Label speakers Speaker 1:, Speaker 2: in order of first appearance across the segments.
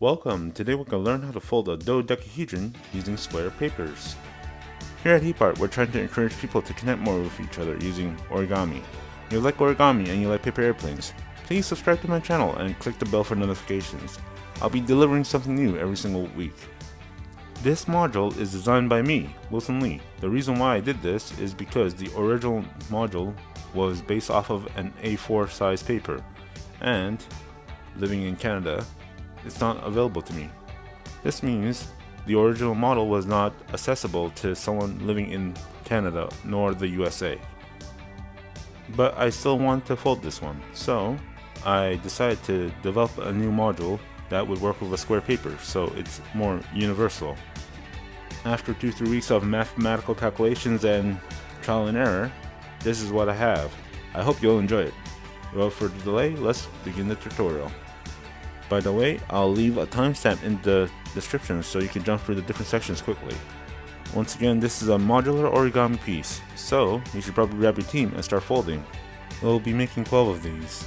Speaker 1: Welcome! Today we're going to learn how to fold a dodecahedron using square papers. Here at Heap we're trying to encourage people to connect more with each other using origami. If you like origami and you like paper airplanes, please subscribe to my channel and click the bell for notifications. I'll be delivering something new every single week. This module is designed by me, Wilson Lee. The reason why I did this is because the original module was based off of an A4 size paper, and living in Canada, it's not available to me. This means the original model was not accessible to someone living in Canada nor the USA. But I still want to fold this one, so I decided to develop a new module that would work with a square paper, so it's more universal. After 2-3 weeks of mathematical calculations and trial and error, this is what I have. I hope you'll enjoy it. Without further delay, let's begin the tutorial. By the way, I'll leave a timestamp in the description so you can jump through the different sections quickly. Once again, this is a modular origami piece, so you should probably grab your team and start folding. We'll be making 12 of these.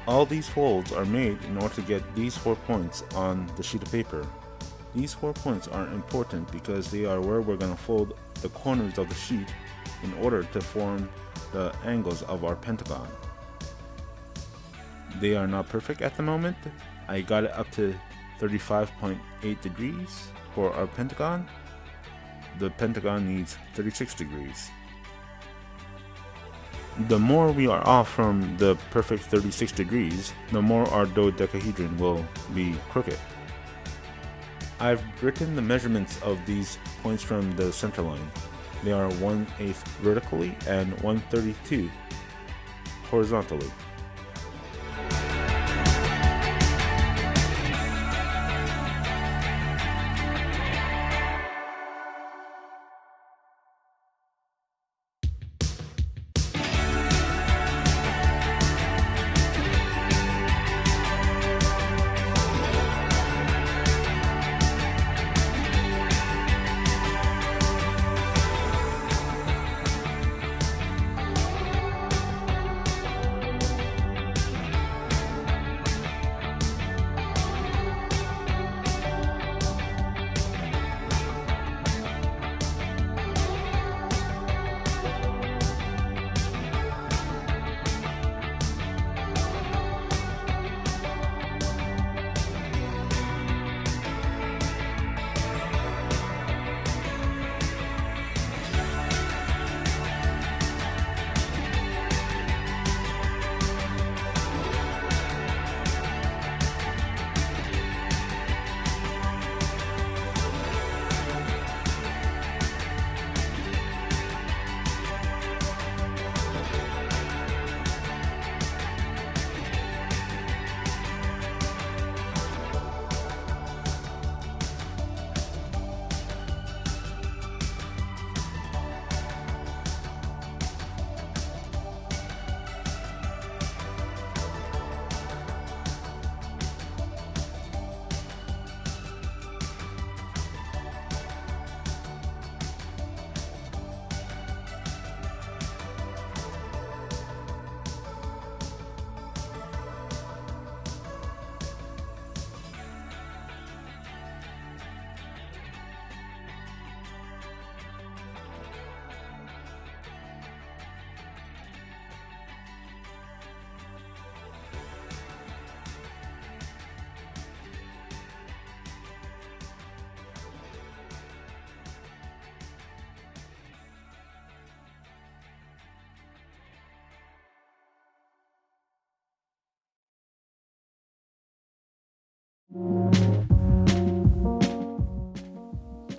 Speaker 1: All these folds are made in order to get these 4 points on the sheet of paper. These 4 points are important because they are where we're going to fold the corners of the sheet in order to form the angles of our pentagon. They are not perfect at the moment. I got it up to 35.8 degrees for our pentagon. The pentagon needs 36 degrees. The more we are off from the perfect 36 degrees, the more our dodecahedron will be crooked. I've written the measurements of these points from the center line. They are 1/8 vertically and 1/32 horizontally.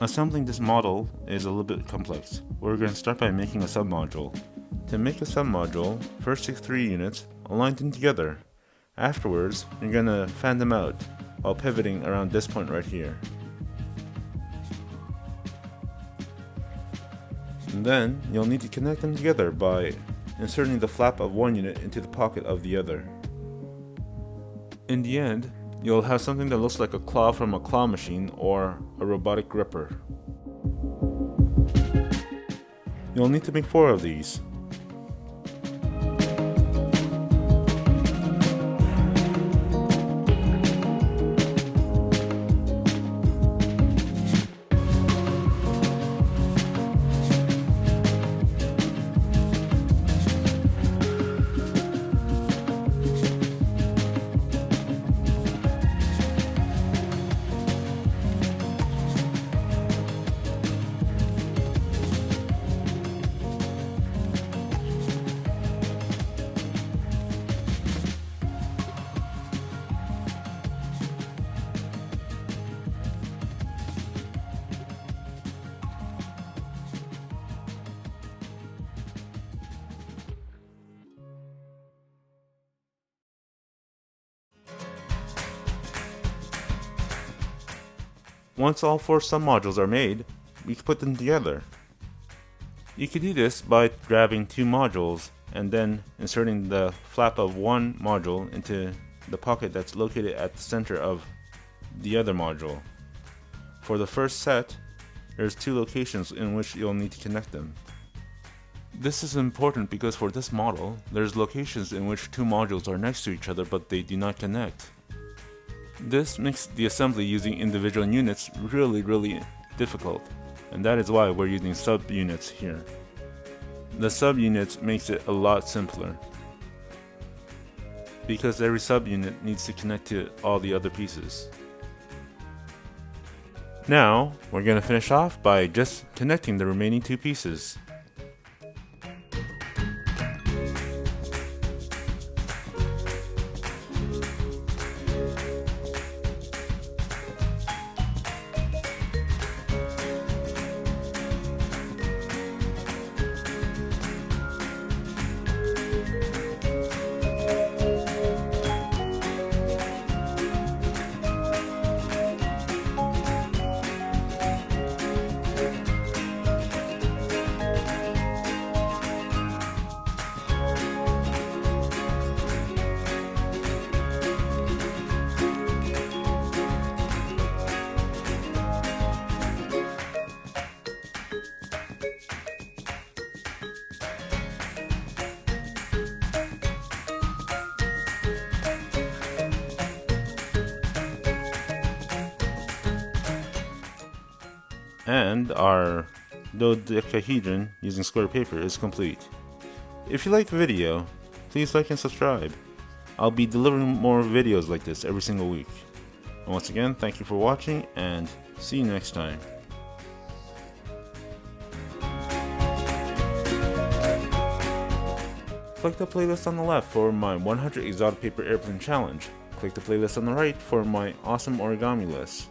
Speaker 1: Assembling this model is a little bit complex. We're going to start by making a submodule. To make a submodule, first take 3 units, align them together. Afterwards, you're going to fan them out while pivoting around this point right here. And then, you'll need to connect them together by inserting the flap of one unit into the pocket of the other. In the end, you'll have something that looks like a claw from a claw machine or a robotic gripper. You'll need to make 4 of these. Once all 4 submodules are made, we can put them together. You could do this by grabbing 2 modules and then inserting the flap of one module into the pocket that's located at the center of the other module. For the first set, there's 2 locations in which you'll need to connect them. This is important because for this model, there's locations in which 2 modules are next to each other but they do not connect. This makes the assembly using individual units really difficult, and that is why we're using subunits here. The subunits makes it a lot simpler, because every subunit needs to connect to all the other pieces. Now, we're going to finish off by just connecting the remaining 2 pieces. And our dodecahedron using square paper is complete. If you like the video, please like and subscribe. I'll be delivering more videos like this every single week. And once again, thank you for watching and see you next time. Click the playlist on the left for my 100 exotic paper airplane challenge. Click the playlist on the right for my awesome origami list.